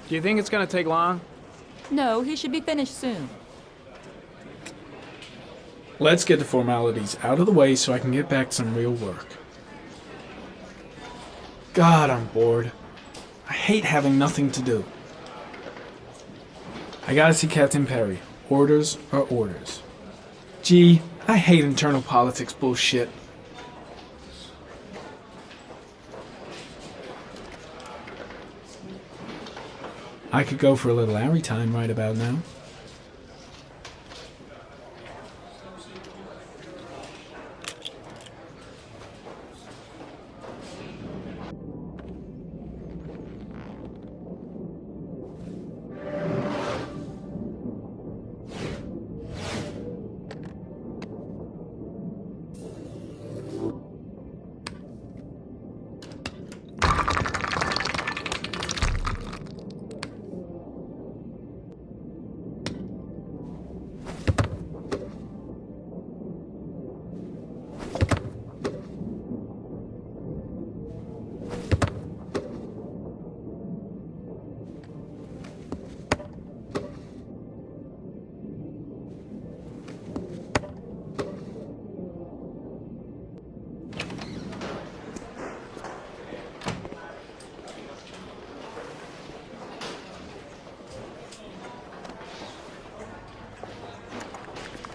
Do you think it's gonna take long? No, he should be finished soon. Let's get the formalities out of the way so I can get back to some real work. God, I'm bored. I hate having nothing to do. I gotta see Captain Perry. Orders are orders. Gee, I hate internal politics bullshit. I could go for a little Larry time right about now.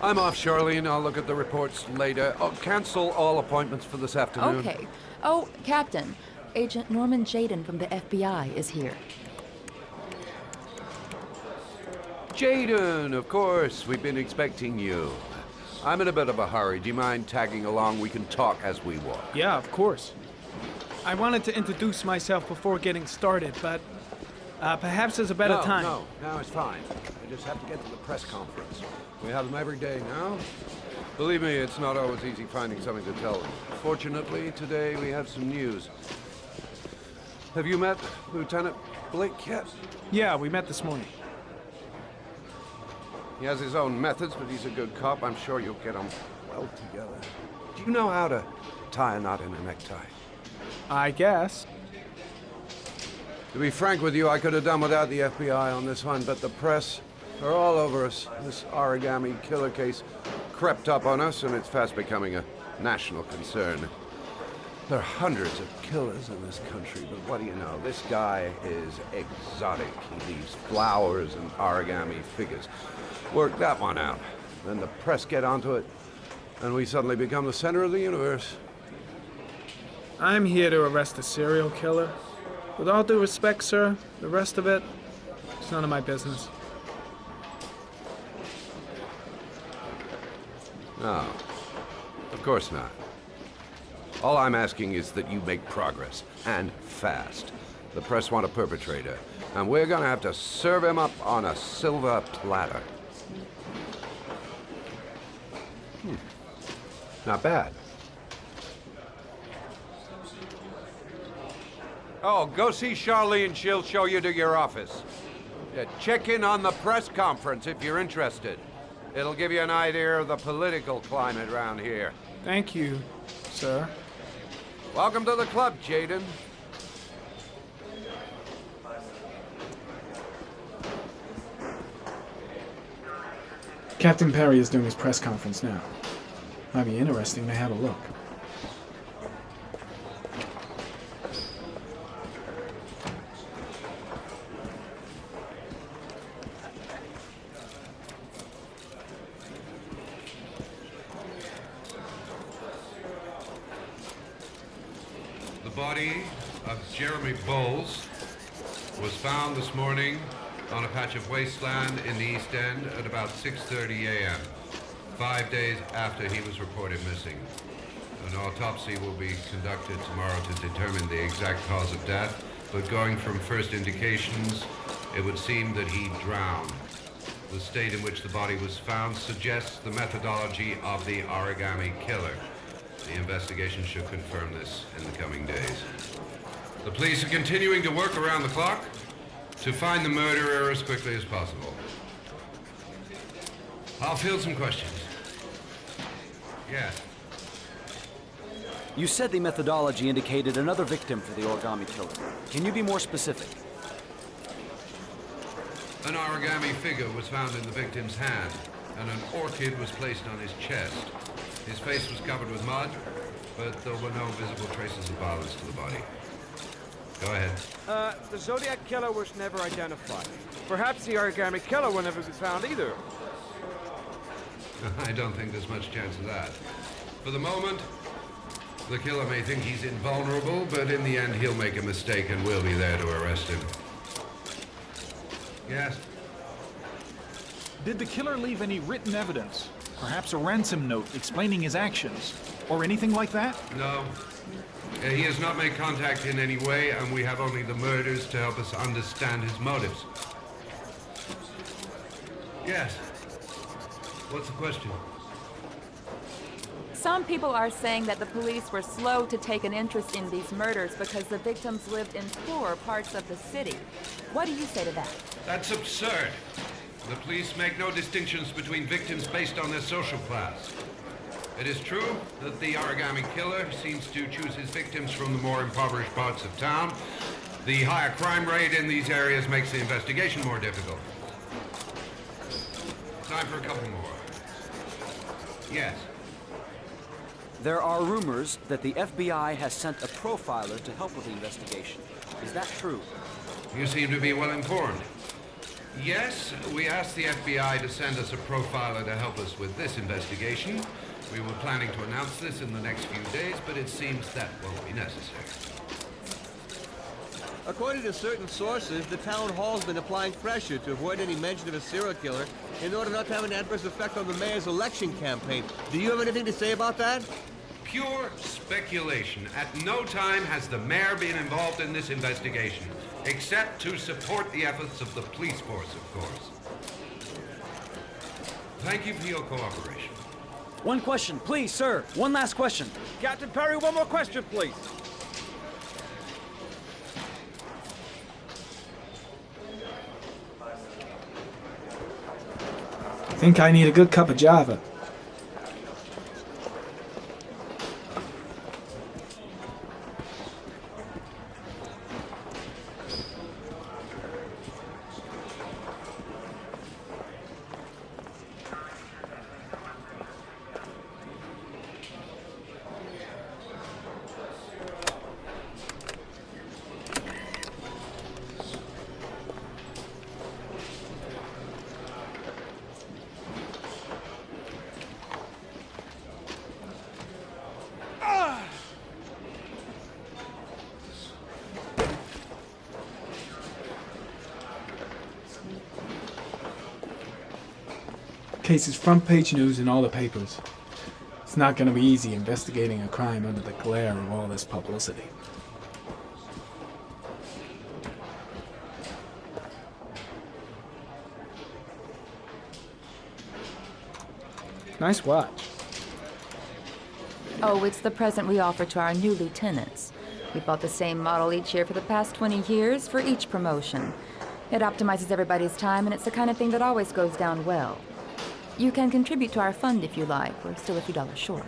I'm off, Charlene. I'll look at the reports later. Oh, cancel all appointments for this afternoon. Okay. Oh, Captain. Agent Norman Jayden from the FBI is here. Jayden, of course. We've been expecting you. I'm in a bit of a hurry. Do you mind tagging along? We can talk as we walk. Yeah, of course. I wanted to introduce myself before getting started, but perhaps there's a better time. No, it's fine. I just have to get to the press conference. We have them every day now. Believe me, it's not always easy finding something to tell them. Fortunately, today we have some news. Have you met Lieutenant Blake yet? Yeah, we met this morning. He has his own methods, but he's a good cop. I'm sure you'll get on well together. Do you know how to tie a knot in a necktie? I guess. To be frank with you, I could have done without the FBI on this one, but the press are all over us. This origami killer case crept up on us, and it's fast becoming a national concern. There are hundreds of killers in this country, but what do you know? This guy is exotic. He leaves flowers and origami figures. Work that one out. Then the press get onto it, and we suddenly become the center of the universe. I'm here to arrest a serial killer. With all due respect, sir, the rest of it, it's none of my business. No, of course not. All I'm asking is that you make progress, and fast. The press want a perpetrator, and we're gonna have to serve him up on a silver platter. Not bad. Oh, go see Charlene. She'll show you to your office. Yeah, check in on the press conference if you're interested. It'll give you an idea of the political climate around here. Thank you, sir. Welcome to the club, Jayden. Captain Perry is doing his press conference now. Might be interesting to have a look. The body of Jeremy Bowles was found this morning on a patch of wasteland in the East End at about 6:30 a.m., 5 days after he was reported missing. An autopsy will be conducted tomorrow to determine the exact cause of death, but going from first indications, it would seem that he drowned. The state in which the body was found suggests the methodology of the origami killer. The investigation should confirm this in the coming days. The police are continuing to work around the clock to find the murderer as quickly as possible. I'll field some questions. Yes. You said the methodology indicated another victim for the origami killer. Can you be more specific? An origami figure was found in the victim's hand, and an orchid was placed on his chest. His face was covered with mud, but there were no visible traces of violence to the body. Go ahead. The Zodiac Killer was never identified. Perhaps the origami killer will never be found either. I don't think there's much chance of that. For the moment, the killer may think he's invulnerable, but in the end he'll make a mistake and we'll be there to arrest him. Yes? Did the killer leave any written evidence? Perhaps a ransom note explaining his actions? Or anything like that? No. He has not made contact in any way, and we have only the murders to help us understand his motives. Yes. What's the question? Some people are saying that the police were slow to take an interest in these murders because the victims lived in poorer parts of the city. What do you say to that? That's absurd. The police make no distinctions between victims based on their social class. It is true that the origami killer seems to choose his victims from the more impoverished parts of town. The higher crime rate in these areas makes the investigation more difficult. Time for a couple more. Yes. There are rumors that the FBI has sent a profiler to help with the investigation. Is that true? You seem to be well informed. Yes, we asked the FBI to send us a profiler to help us with this investigation. We were planning to announce this in the next few days, but it seems that won't be necessary. According to certain sources, the town hall's been applying pressure to avoid any mention of a serial killer in order not to have an adverse effect on the mayor's election campaign. Do you have anything to say about that? Pure speculation. At no time has the mayor been involved in this investigation, except to support the efforts of the police force, of course. Thank you for your cooperation. One question, please, sir. One last question. Captain Perry, one more question, please. I think I need a good cup of Java. Case is front page news in all the papers. It's not going to be easy investigating a crime under the glare of all this publicity. Nice watch. Oh, it's the present we offer to our new lieutenants. We bought the same model each year for the past 20 years for each promotion. It optimizes everybody's time, and it's the kind of thing that always goes down well. You can contribute to our fund if you like. We're still a few dollars short.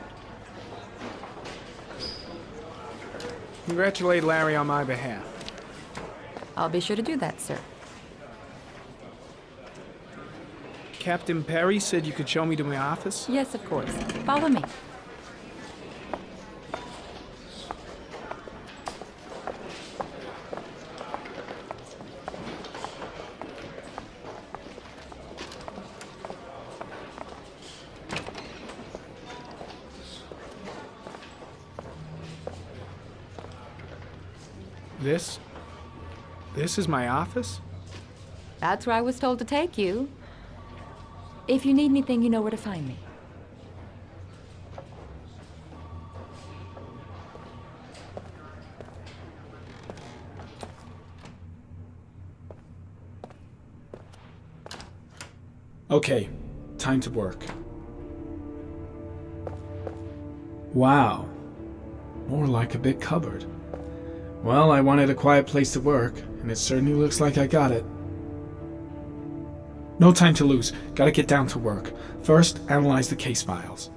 Congratulate Larry on my behalf. I'll be sure to do that, sir. Captain Perry said you could show me to my office? Yes, of course. Follow me. This is my office? That's where I was told to take you. If you need anything, you know where to find me. Okay, time to work. Wow, more like a big cupboard. Well, I wanted a quiet place to work, and it certainly looks like I got it. No time to lose. Gotta get down to work. First, analyze the case files.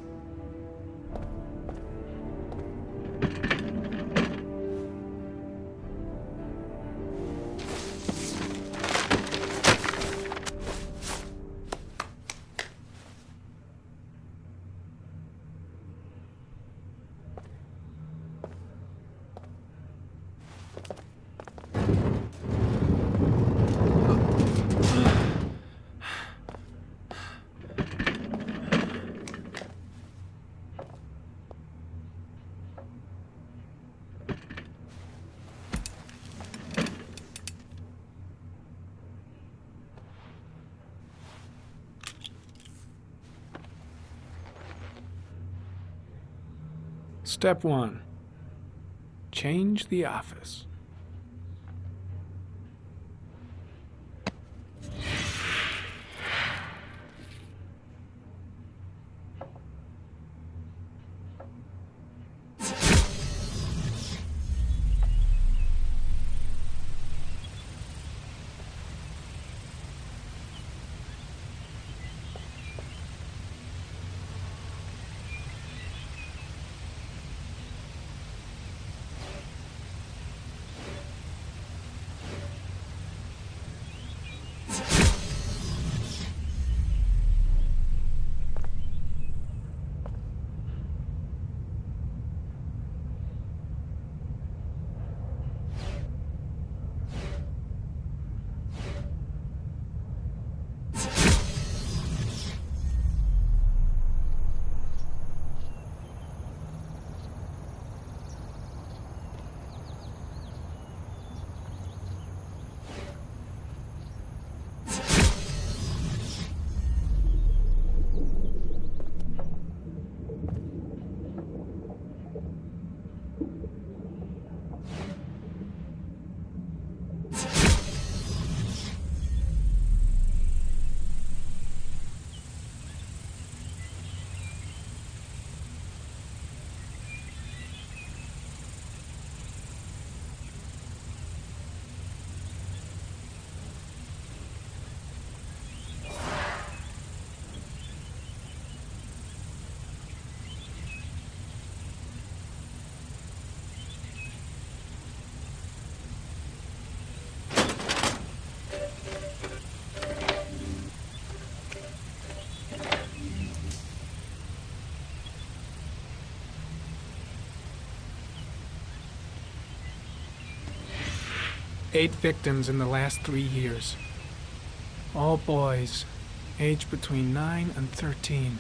Step 1. Change the office. Eight victims in the last 3 years. All boys, aged between 9 and 13.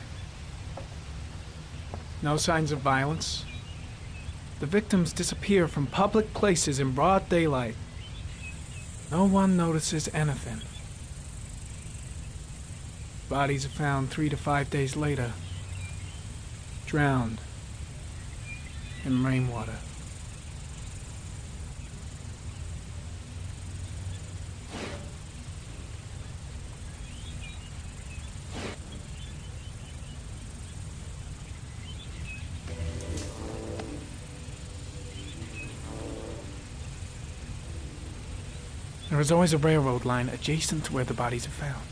No signs of violence. The victims disappear from public places in broad daylight. No one notices anything. Bodies are found 3 to 5 days later, drowned in rainwater. There is always a railroad line adjacent to where the bodies are found.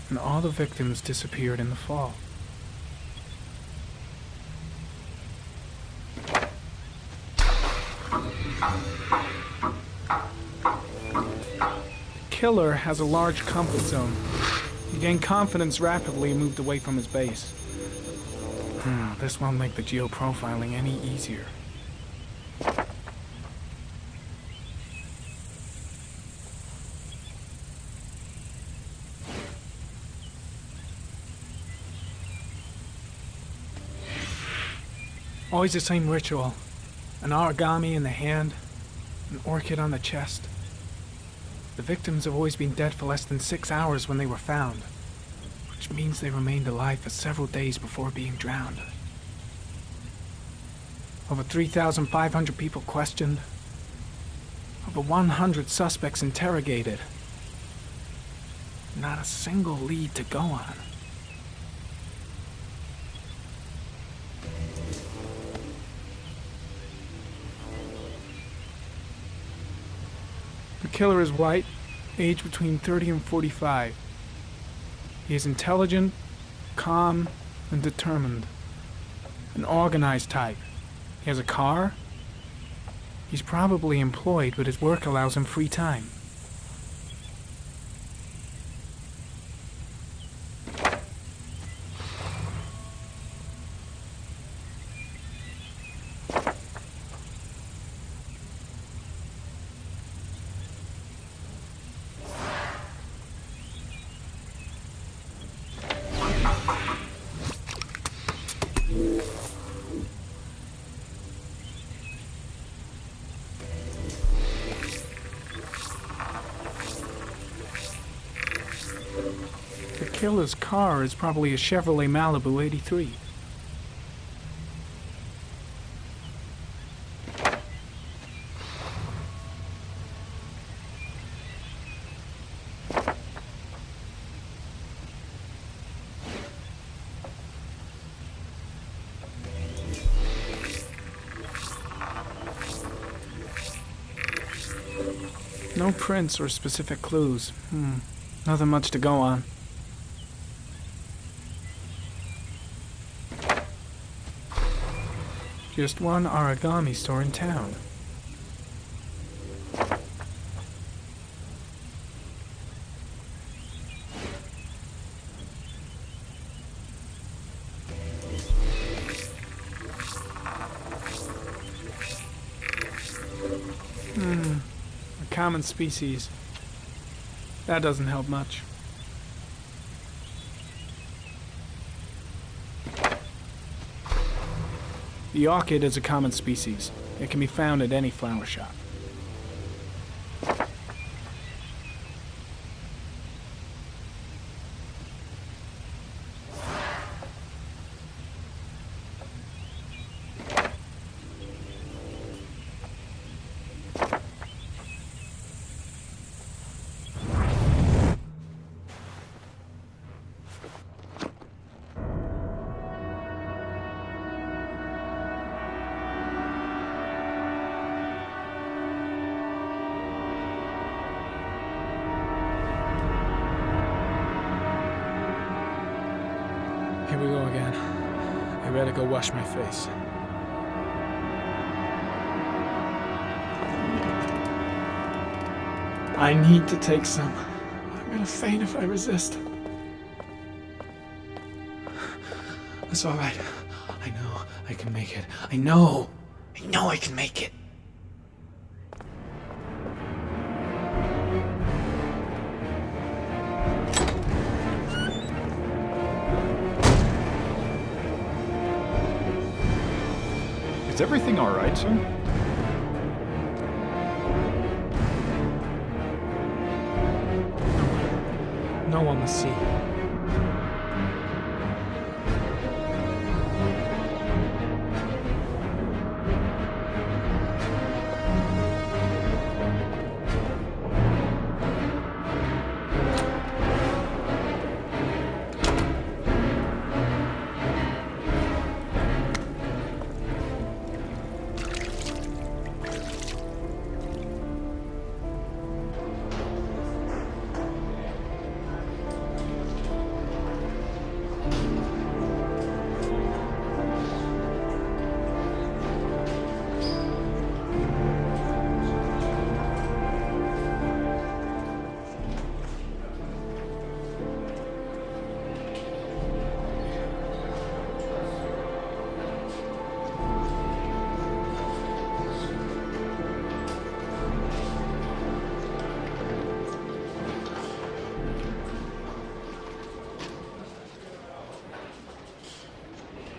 And all the victims disappeared in the fall. The killer has a large comfort zone. He gained confidence rapidly and moved away from his base. This won't make the geoprofiling any easier. Always the same ritual. An origami in the hand, an orchid on the chest. The victims have always been dead for less than 6 hours when they were found, which means they remained alive for several days before being drowned. Over 3,500 people questioned. Over 100 suspects interrogated. Not a single lead to go on. The killer is white, aged between 30 and 45. He is intelligent, calm, and determined. An organized type. He has a car. He's probably employed, but his work allows him free time. The killer's car is probably a Chevrolet Malibu 83. No prints or specific clues. Nothing much to go on. Just one origami store in town. A common species. That doesn't help much. The orchid is a common species. It can be found at any flower shop. Here we go again. I better go wash my face. I need to take some. I'm gonna faint if I resist. It's all right. I know I can make it. I know I can make it. Is everything all right, sir? No one must see.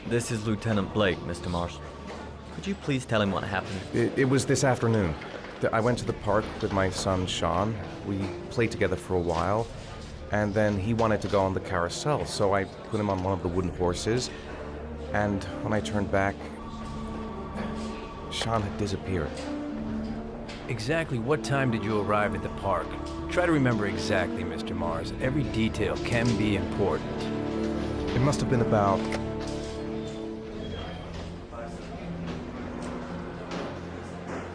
This is Lieutenant Blake, Mr. Marshall. Could you please tell him what happened? It was this afternoon. I went to the park with my son, Sean. We played together for a while, and then he wanted to go on the carousel, so I put him on one of the wooden horses, and when I turned back, Sean had disappeared. Exactly what time did you arrive at the park? Try to remember exactly, Mr. Mars. Every detail can be important. It must have been about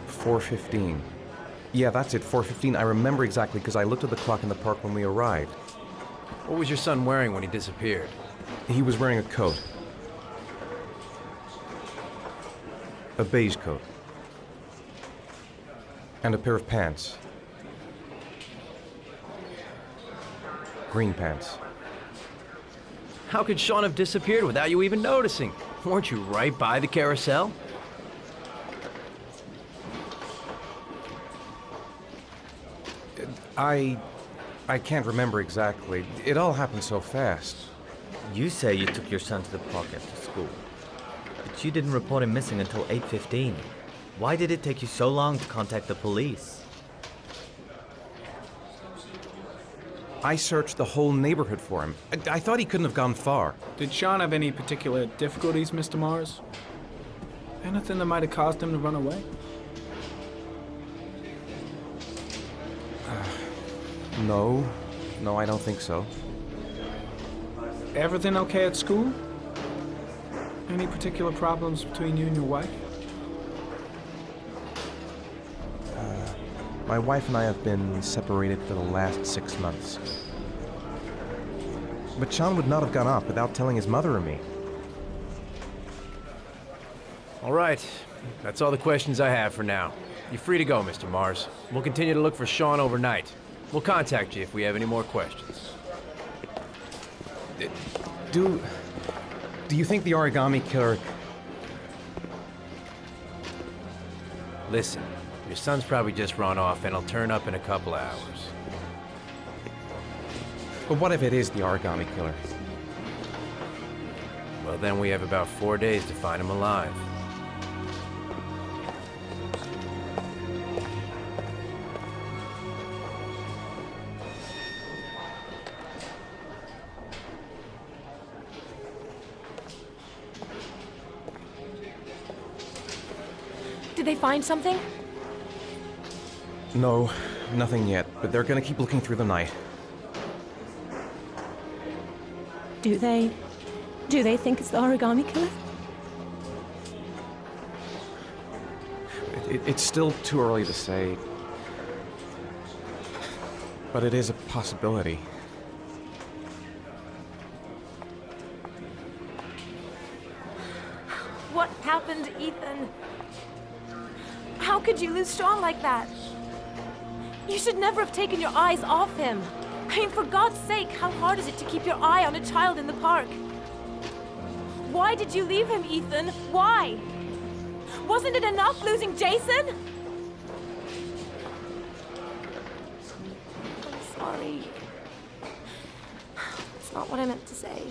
4:15. Yeah, that's it, 4:15. I remember exactly because I looked at the clock in the park when we arrived. What was your son wearing when he disappeared? He was wearing a coat. A beige coat. And a pair of pants. Green pants. How could Sean have disappeared without you even noticing? Weren't you right by the carousel? I can't remember exactly. It all happened so fast. You say you took your son to the park after school, but you didn't report him missing until 8:15. Why did it take you so long to contact the police? I searched the whole neighborhood for him. I thought he couldn't have gone far. Did Sean have any particular difficulties, Mr. Mars? Anything that might have caused him to run away? No, I don't think so. Everything okay at school? Any particular problems between you and your wife? My wife and I have been separated for the last 6 months. But Sean would not have gone off without telling his mother or me. All right. That's all the questions I have for now. You're free to go, Mr. Mars. We'll continue to look for Sean overnight. We'll contact you if we have any more questions. Do you think the origami killer... Listen, your son's probably just run off and he'll turn up in a couple of hours. But what if it is the origami killer? Well, then we have about 4 days to find him alive. Did they find something? No, nothing yet, but they're gonna keep looking through the night. Do they think it's the origami killer? It's still too early to say. But it is a possibility. What happened, Ethan? How could you lose Sean like that? You should never have taken your eyes off him. I mean, for God's sake, how hard is it to keep your eye on a child in the park? Why did you leave him, Ethan? Why? Wasn't it enough losing Jason? I'm sorry. It's not what I meant to say.